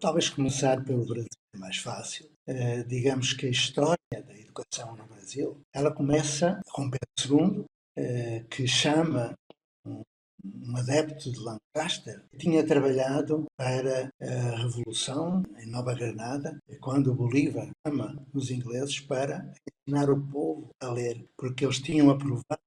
Talvez começar pelo Brasil é mais fácil. Digamos que a história da educação no Brasil, ela começa com Pedro II, que chama um, um adepto de Lancaster, que tinha trabalhado para a Revolução em Nova Granada, quando Bolívar chama os ingleses para ensinar o povo a ler, porque eles tinham aprovado,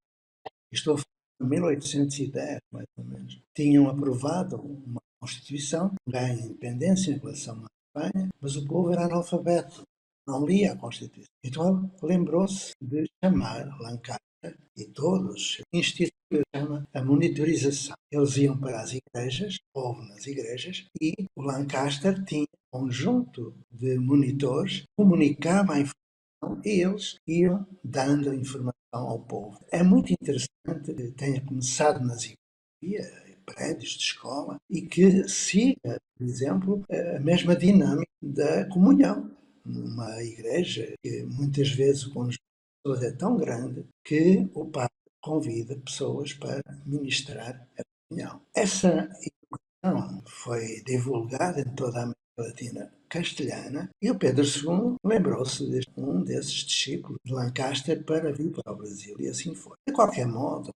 estou a falar de 1810, mais ou menos, tinham aprovado uma Constituição, ganha independência em relação à Espanha, mas o povo era analfabeto, não lia a Constituição. Então lembrou-se de chamar Lancaster e todos instituíram a monitorização. Eles iam para as igrejas, o povo nas igrejas, e o Lancaster tinha um conjunto de monitores que comunicava a informação e eles iam dando a informação ao povo. É muito interessante que tenha começado nas igrejas, prédios de escola, e que siga, por exemplo, a mesma dinâmica da comunhão. Numa igreja que muitas vezes o conjunto de pessoas é tão grande que o padre convida pessoas para ministrar a comunhão. Essa educação foi divulgada em toda a América Latina castelhana e o Pedro II lembrou-se de um desses discípulos de Lancaster para vir para o Brasil e assim foi. De qualquer modo,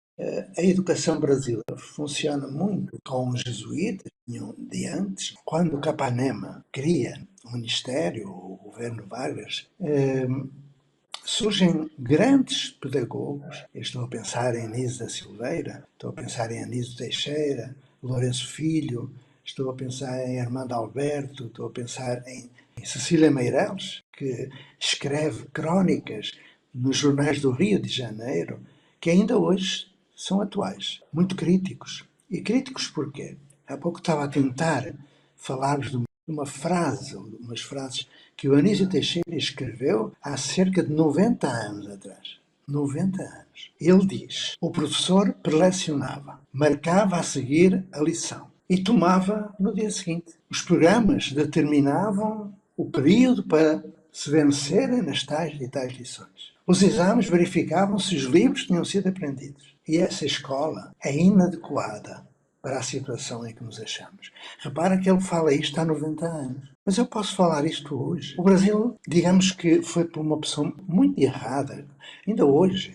a educação brasileira funciona muito com os jesuítas de antes. Quando Capanema cria o Ministério, o governo Vargas, surgem grandes pedagogos. Eu estou a pensar em Anísio da Silveira, estou a pensar em Anísio Teixeira, Lourenço Filho, estou a pensar em Armando Alberto, estou a pensar em Cecília Meirelles, que escreve crónicas nos jornais do Rio de Janeiro, que ainda hoje são atuais, muito críticos. E críticos porquê? Há pouco estava a tentar falar-vos de uma frase, umas frases que o Anísio Teixeira escreveu há cerca de 90 anos atrás. 90 anos. Ele diz: o professor prelecionava, marcava a seguir a lição e tomava no dia seguinte. Os programas determinavam o período para se vencerem nas tais e tais lições. Os exames verificavam se os livros tinham sido aprendidos. E essa escola é inadequada para a situação em que nos achamos. Repara que ele fala isto há 90 anos. Mas eu posso falar isto hoje. O Brasil, digamos que foi por uma opção muito errada. Ainda hoje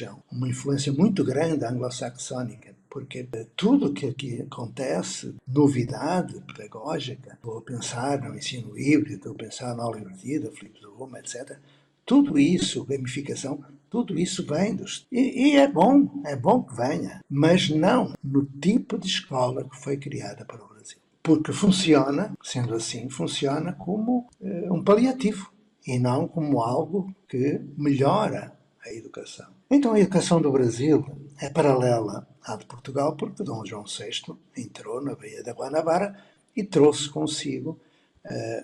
há uma influência muito grande anglo-saxónica, porque tudo o que aqui acontece, novidade pedagógica, estou a pensar no ensino híbrido, estou a pensar na aula invertida, Filipe de Roma, etc., tudo isso, gamificação, tudo isso vem dos... E é bom que venha, mas não no tipo de escola que foi criada para o Brasil. Porque funciona, sendo assim, funciona como um paliativo e não como algo que melhora a educação. Então a educação do Brasil é paralela à de Portugal porque Dom João VI entrou na Baía da Guanabara e trouxe consigo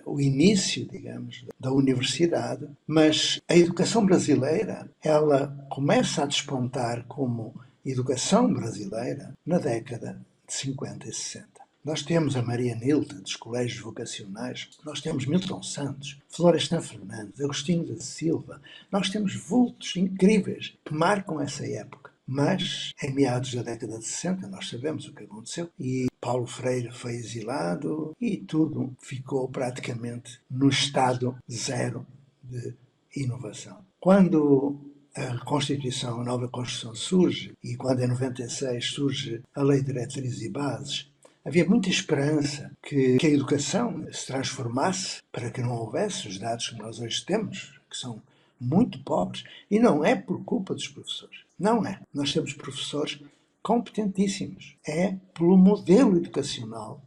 o início, digamos, da universidade, mas a educação brasileira, ela começa a despontar como educação brasileira na década de 50 e 60. Nós temos a Maria Nilde, dos colégios vocacionais, nós temos Milton Santos, Florestan Fernandes, Agostinho da Silva, nós temos vultos incríveis que marcam essa época. Mas, em meados da década de 60, nós sabemos o que aconteceu e Paulo Freire foi exilado e tudo ficou praticamente no estado zero de inovação. Quando a Constituição, a nova Constituição surge e quando em 96 surge a Lei de Diretrizes e Bases, havia muita esperança que a educação se transformasse para que não houvesse os dados que nós hoje temos, que são muito pobres, e não é por culpa dos professores. Não é. Nós temos professores competentíssimos. É pelo modelo educacional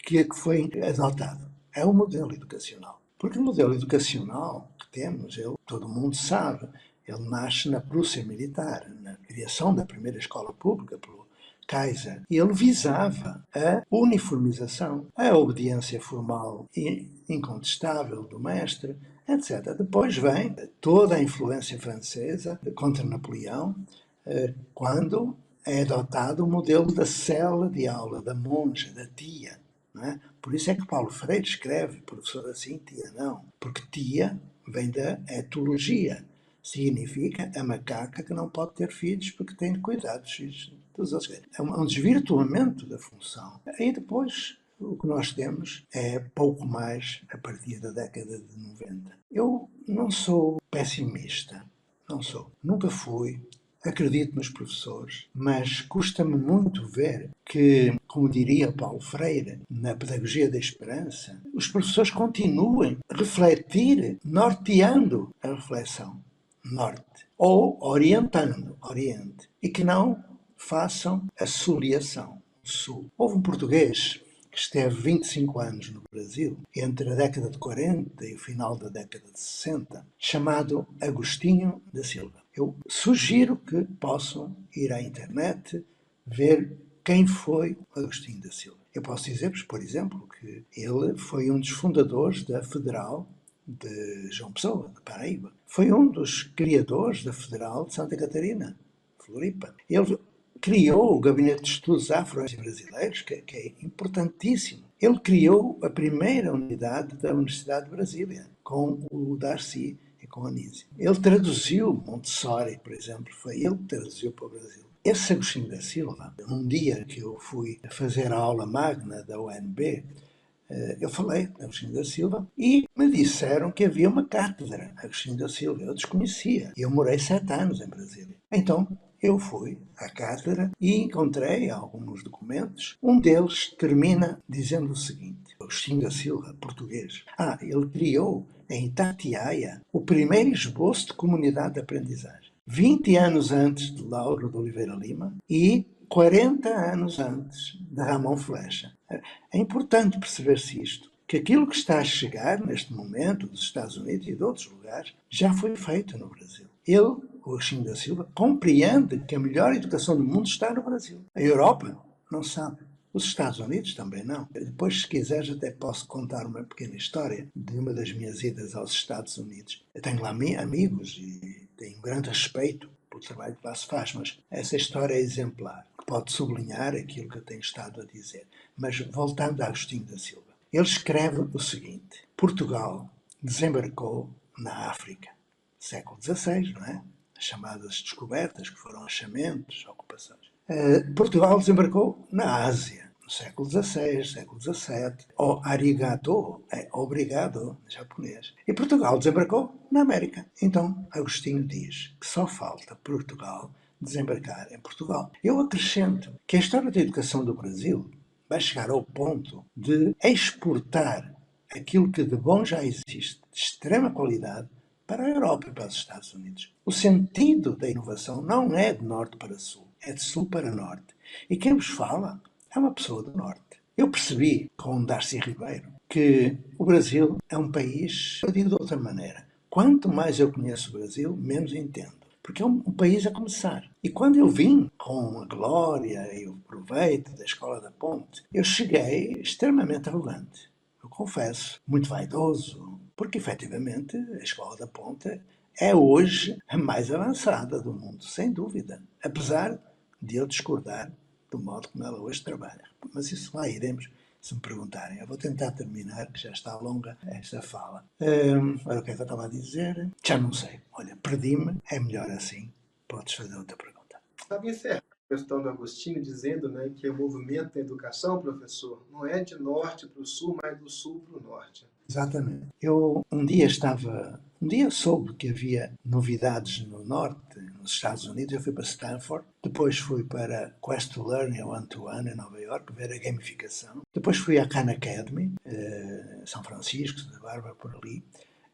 que foi adotado. É o modelo educacional. Porque o modelo educacional que temos, todo mundo sabe, ele nasce na Prússia militar, na criação da primeira escola pública pelo Kaiser. E ele visava a uniformização, a obediência formal e incontestável do mestre, etc. Depois vem toda a influência francesa contra Napoleão, quando é adotado o modelo da cela de aula, da monja, da tia. Não é? Por isso é que Paulo Freire escreve, professor assim, tia não. Porque tia vem da etologia. Significa a macaca que não pode ter filhos porque tem de cuidar dos filhos dos outros. É um desvirtuamento da função. Aí depois O que nós temos é pouco mais a partir da década de 90. Eu não sou pessimista, não sou. Nunca fui. Acredito nos professores, mas custa-me muito ver que, como diria Paulo Freire, na Pedagogia da Esperança, os professores continuem a refletir, norteando a reflexão. Norte. Ou orientando, oriente. E que não façam a soliação. Sul. Houve um português que esteve 25 anos no Brasil, entre a década de 40 e o final da década de 60, chamado Agostinho da Silva. Eu sugiro que possam ir à internet ver quem foi Agostinho da Silva. Eu posso dizer-vos, por exemplo, que ele foi um dos fundadores da Federal de João Pessoa, de Paraíba. Foi um dos criadores da Federal de Santa Catarina, Floripa. Ele criou o Gabinete de Estudos Afro-Brasileiros, que é importantíssimo. Ele criou a primeira unidade da Universidade de Brasília, com o Darcy e com a Anísio. Ele traduziu Montessori, por exemplo, foi ele que traduziu para o Brasil. Esse Agostinho da Silva, um dia que eu fui fazer a aula magna da UNB, eu falei de Agostinho da Silva e me disseram que havia uma cátedra Agostinho da Silva. Eu desconhecia. Eu morei 7 anos em Brasília. Então, eu fui à cátedra e encontrei alguns documentos. Um deles termina dizendo o seguinte: Agostinho da Silva, português. Ele criou em Itatiaia o primeiro esboço de comunidade de aprendizagem. 20 anos antes de Lauro de Oliveira Lima e 40 anos antes de Ramon Flecha. É importante perceber-se isto, que aquilo que está a chegar neste momento dos Estados Unidos e de outros lugares já foi feito no Brasil. Ele, o Agostinho da Silva, compreende que a melhor educação do mundo está no Brasil. A Europa não sabe. Os Estados Unidos também não. Depois, se quiseres, até posso contar uma pequena história de uma das minhas idas aos Estados Unidos. Eu tenho lá amigos e tenho um grande respeito pelo trabalho que lá se faz, mas essa história é exemplar, que pode sublinhar aquilo que eu tenho estado a dizer. Mas voltando a Agostinho da Silva, ele escreve o seguinte: Portugal desembarcou na África, século XVI, não é? As chamadas descobertas, que foram achamentos, ocupações. Portugal desembarcou na Ásia, no século XVI, século XVII. O arigato é obrigado, em japonês. E Portugal desembarcou na América. Então, Agostinho diz que só falta Portugal desembarcar em Portugal. Eu acrescento que a história da educação do Brasil vai chegar ao ponto de exportar aquilo que de bom já existe, de extrema qualidade, para a Europa e para os Estados Unidos. O sentido da inovação não é de norte para sul, é de sul para norte. E quem vos fala é uma pessoa do norte. Eu percebi com Darcy Ribeiro que o Brasil é um país, eu digo de outra maneira, quanto mais eu conheço o Brasil, menos entendo. Porque é um país a começar. E quando eu vim com a glória e o proveito da Escola da Ponte, eu cheguei extremamente arrogante. Eu confesso, muito vaidoso, porque efetivamente a Escola da Ponte é hoje a mais avançada do mundo, sem dúvida. Apesar de eu discordar do modo como ela hoje trabalha. Mas isso lá iremos, se me perguntarem. Eu vou tentar terminar, que já está longa esta fala. Ora, o que é que eu estava a dizer? Já não sei. Olha, perdi-me, é melhor assim. Podes fazer outra pergunta. Estava encerrando a questão do Agostinho, dizendo, né, que o movimento da educação, professor, não é de norte para o sul, mas do sul para o norte. Exatamente. Eu um dia soube que havia novidades no norte, nos Estados Unidos. Eu fui para Stanford, depois fui para Quest to Learn em One-to-One, em Nova York, ver a gamificação. Depois fui à Khan Academy, São Francisco, Santa Bárbara, por ali.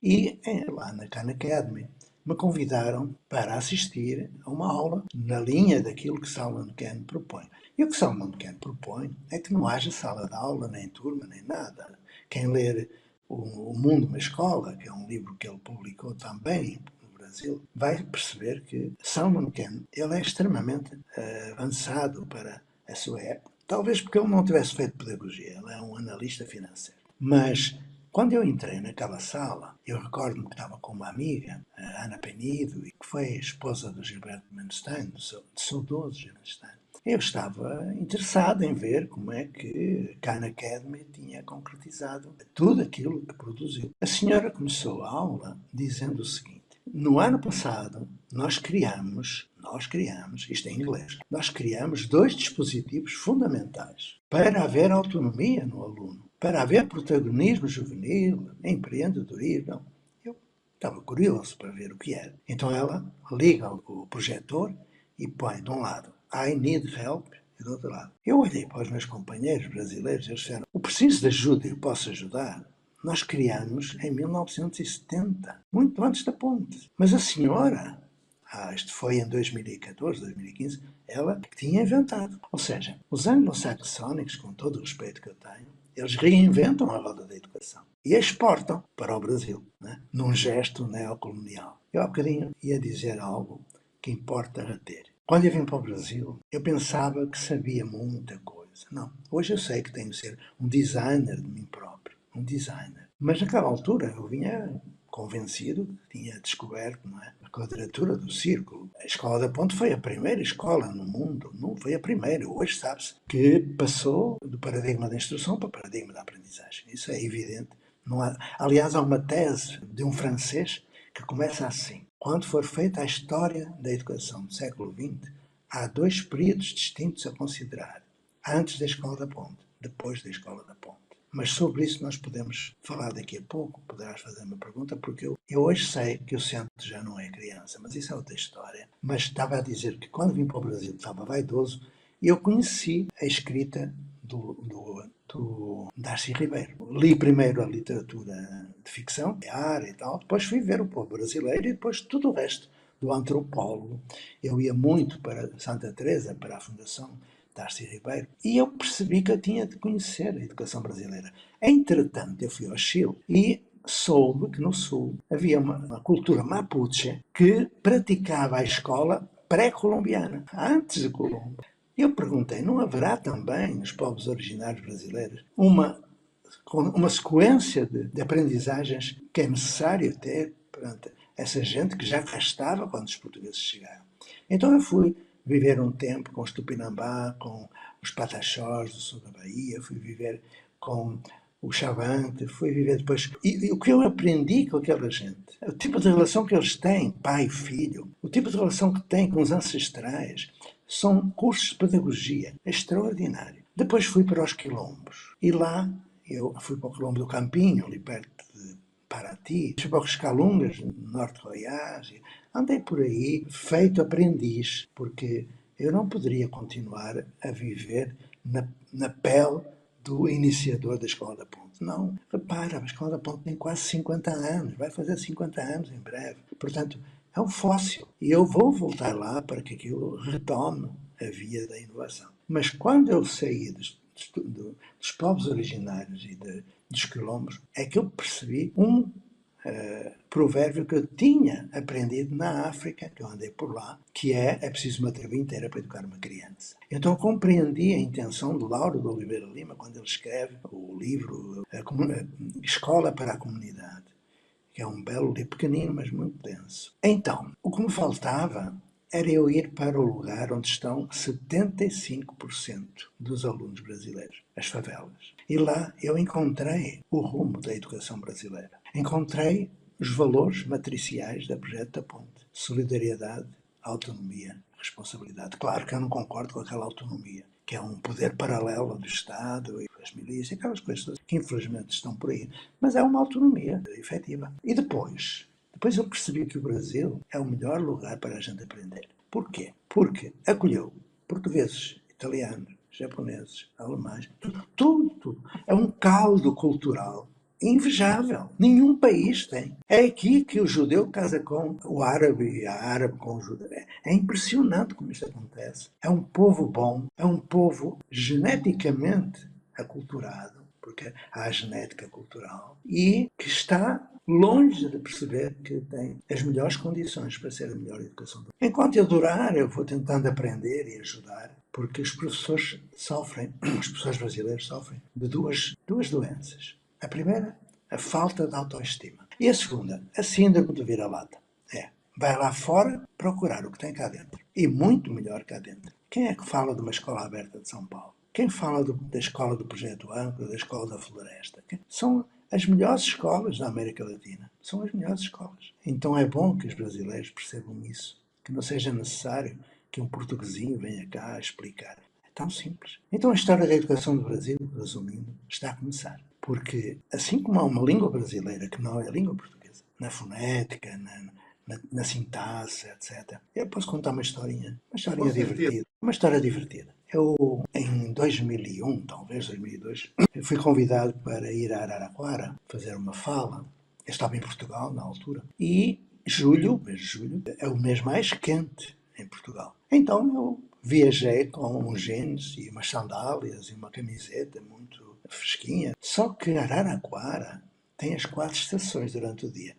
E lá na Khan Academy me convidaram para assistir a uma aula na linha daquilo que Salman Khan propõe. E o que Salman Khan propõe é que não haja sala de aula, nem turma, nem nada. Quem ler o Mundo, uma Escola, que é um livro que ele publicou também no Brasil, vai perceber que Salman Khan ele é extremamente avançado para a sua época. Talvez porque ele não tivesse feito pedagogia, ele é um analista financeiro. Mas quando eu entrei naquela sala, eu recordo-me que estava com uma amiga, a Ana Penido, e que foi a esposa do Gilberto Manstein, do saudoso Gilberto Manstein. Eu estava interessado em ver como é que a Khan Academy tinha concretizado tudo aquilo que produziu. A senhora começou a aula dizendo o seguinte: no ano passado, nós nós criamos, isto em inglês, nós criamos 2 dispositivos fundamentais para haver autonomia no aluno, para haver protagonismo juvenil, empreendedorismo. Eu estava curioso para ver o que era. Então ela liga o projetor e põe de um lado I need help e do outro lado. Eu olhei para os meus companheiros brasileiros e eles disseram: eu preciso de ajuda, eu posso ajudar. Nós criamos em 1970, muito antes da ponte. Mas a senhora, isto foi em 2014, 2015, ela que tinha inventado. Ou seja, os anglo-saxónicos, com todo o respeito que eu tenho, eles reinventam a roda da educação e a exportam para o Brasil, né? Num gesto neocolonial. Eu há bocadinho ia dizer algo que importa reter. Quando eu vim para o Brasil, eu pensava que sabia muita coisa. Não, hoje eu sei que tenho de ser um designer de mim próprio, um designer. Mas naquela altura eu vinha convencido que tinha descoberto, não é, a quadratura do círculo. A Escola da Ponte foi a primeira escola no mundo, não foi a primeira. Hoje sabe-se que passou do paradigma da instrução para o paradigma da aprendizagem. Isso é evidente. Não há, aliás, há uma tese de um francês que começa assim: quando for feita a história da educação do século XX, há 2 períodos distintos a considerar: antes da Escola da Ponte, depois da Escola da Ponte. Mas sobre isso nós podemos falar daqui a pouco, poderás fazer uma pergunta, porque eu hoje sei que o centro já não é criança, mas isso é outra história. Mas estava a dizer que quando vim para o Brasil estava vaidoso e eu conheci a escrita do Darcy Ribeiro. Li primeiro a literatura de ficção, área e tal, depois fui ver o povo brasileiro e depois tudo o resto do antropólogo. Eu ia muito para Santa Teresa, para a Fundação Darcy Ribeiro, e eu percebi que eu tinha de conhecer a educação brasileira. Entretanto, eu fui ao Chile e soube que no Sul havia uma cultura mapuche que praticava a escola pré-colombiana, antes de Colombo. Eu perguntei, não haverá também nos povos originários brasileiros uma sequência de aprendizagens que é necessário ter perante essa gente que já cá estava quando os portugueses chegaram? Então eu fui viver um tempo com os Tupinambá, com os Pataxós do sul da Bahia, fui viver com o Chavante, fui viver depois. E o que eu aprendi com aquela gente, o tipo de relação que eles têm, pai e filho, o tipo de relação que têm com os ancestrais, são cursos de pedagogia extraordinário. Depois fui para os quilombos e lá eu fui para o quilombo do Campinho, ali perto de Paraty, fui para os Calungas, no norte de Goiás, andei por aí feito aprendiz, porque eu não poderia continuar a viver na pele do iniciador da Escola da Ponte. Não, repara, a Escola da Ponte tem quase 50 anos, vai fazer 50 anos em breve. Portanto, é um fóssil. E eu vou voltar lá para que aquilo retome a via da inovação. Mas quando eu saí dos povos originários e dos quilombos, é que eu percebi um provérbio que eu tinha aprendido na África, que eu andei por lá, que é preciso uma tribo inteira para educar uma criança. Então compreendi a intenção de Lauro de Oliveira Lima quando ele escreve o livro Escola para a Comunidade, que é um belo livro, pequenino, mas muito denso. Então, o que me faltava era eu ir para o lugar onde estão 75% dos alunos brasileiros, as favelas. E lá eu encontrei o rumo da educação brasileira. Encontrei os valores matriciais da Projeto da Ponte: solidariedade, autonomia, responsabilidade. Claro que eu não concordo com aquela autonomia, que é um poder paralelo do Estado e das milícias, aquelas coisas que infelizmente estão por aí. Mas é uma autonomia efetiva. E depois eu percebi que o Brasil é o melhor lugar para a gente aprender. Porquê? Porque acolheu portugueses, italianos, japoneses, alemães, tudo. É um caldo cultural invejável. Nenhum país tem. É aqui que o judeu casa com o árabe e a árabe com o judeu. É impressionante como isto acontece. É um povo bom, é um povo geneticamente aculturado, porque há a genética cultural, e que está longe de perceber que tem as melhores condições para ser a melhor educação. Enquanto eu durar, eu vou tentando aprender e ajudar, porque os professores os professores brasileiros sofrem de duas doenças. A primeira, a falta de autoestima. E a segunda, a síndrome de vira-lata. Vai lá fora procurar o que tem cá dentro. E muito melhor cá dentro. Quem é que fala de uma escola aberta de São Paulo? Quem fala da escola do Projeto Âncora, da escola da Floresta? São as melhores escolas da América Latina. São as melhores escolas. Então é bom que os brasileiros percebam isso que não seja necessário que um portuguesinho venha cá explicar. É tão simples. Então a história da educação do Brasil, resumindo, está a começar. Porque assim como há uma língua brasileira que não é a língua portuguesa, na fonética, na sintaxe, etc. Eu posso contar uma historinha divertida. Uma história divertida. Eu, em 2001, talvez 2002, eu fui convidado para ir a Araraquara fazer uma fala. Eu estava em Portugal na altura. E julho, mês de julho, é o mês mais quente em Portugal. Então eu viajei com uns jeans e umas sandálias e uma camiseta muito fresquinha. Só que Araraquara tem as 4 estações durante o dia.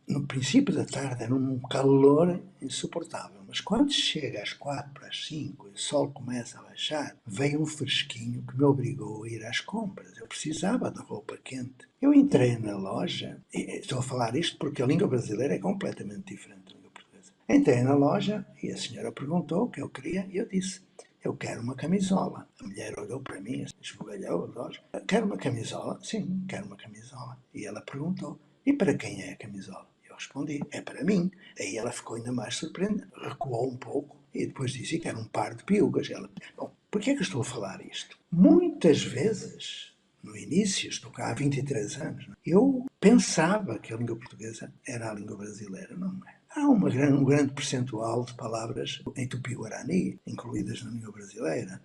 No princípio da tarde era um calor insuportável, mas quando chega às 4 para as 5 e o sol começa a baixar, veio um fresquinho que me obrigou a ir às compras. Eu precisava de roupa quente. Eu entrei na loja, e estou a falar isto porque a língua brasileira é completamente diferente da língua portuguesa. Entrei na loja e a senhora perguntou o que eu queria e eu disse: eu quero uma camisola. A mulher olhou para mim, esbugalhou os olhos. Quero uma camisola? Sim, quero uma camisola. E ela perguntou: e para quem é a camisola? Eu respondi: é para mim. Aí ela ficou ainda mais surpreendida, recuou um pouco e depois disse que era um par de piugas. Ela: bom, por que é que eu estou a falar isto? Muitas vezes, no início, estou cá há 23 anos, eu pensava que a língua portuguesa era a língua brasileira. Não é. Há um grande percentual de palavras em tupi-guarani, incluídas na língua brasileira.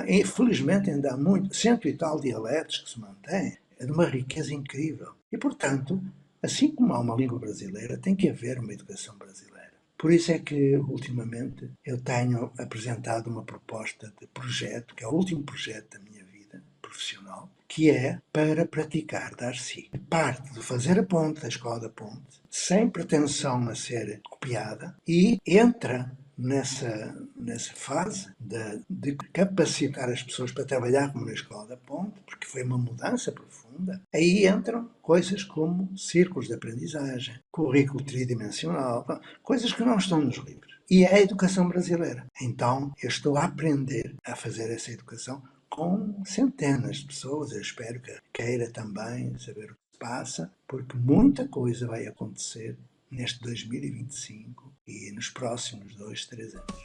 Infelizmente ainda há muito, 100 e tal dialetos que se mantêm. É de uma riqueza incrível. E, portanto, assim como há uma língua brasileira, tem que haver uma educação brasileira. Por isso é que, ultimamente, eu tenho apresentado uma proposta de projeto, que é o último projeto da minha vida profissional, que é para praticar Darcy. Parte de fazer a ponte, da escola da ponte, sem pretensão a ser copiada, e entra nessa fase de capacitar as pessoas para trabalhar como na escola da ponte, porque foi uma mudança profunda. Aí entram coisas como círculos de aprendizagem, currículo tridimensional, coisas que não estão nos livros. E é a educação brasileira. Então, eu estou a aprender a fazer essa educação com centenas de pessoas. Eu espero que queira também saber o que se passa, porque muita coisa vai acontecer neste 2025 e nos próximos 2, 3 anos.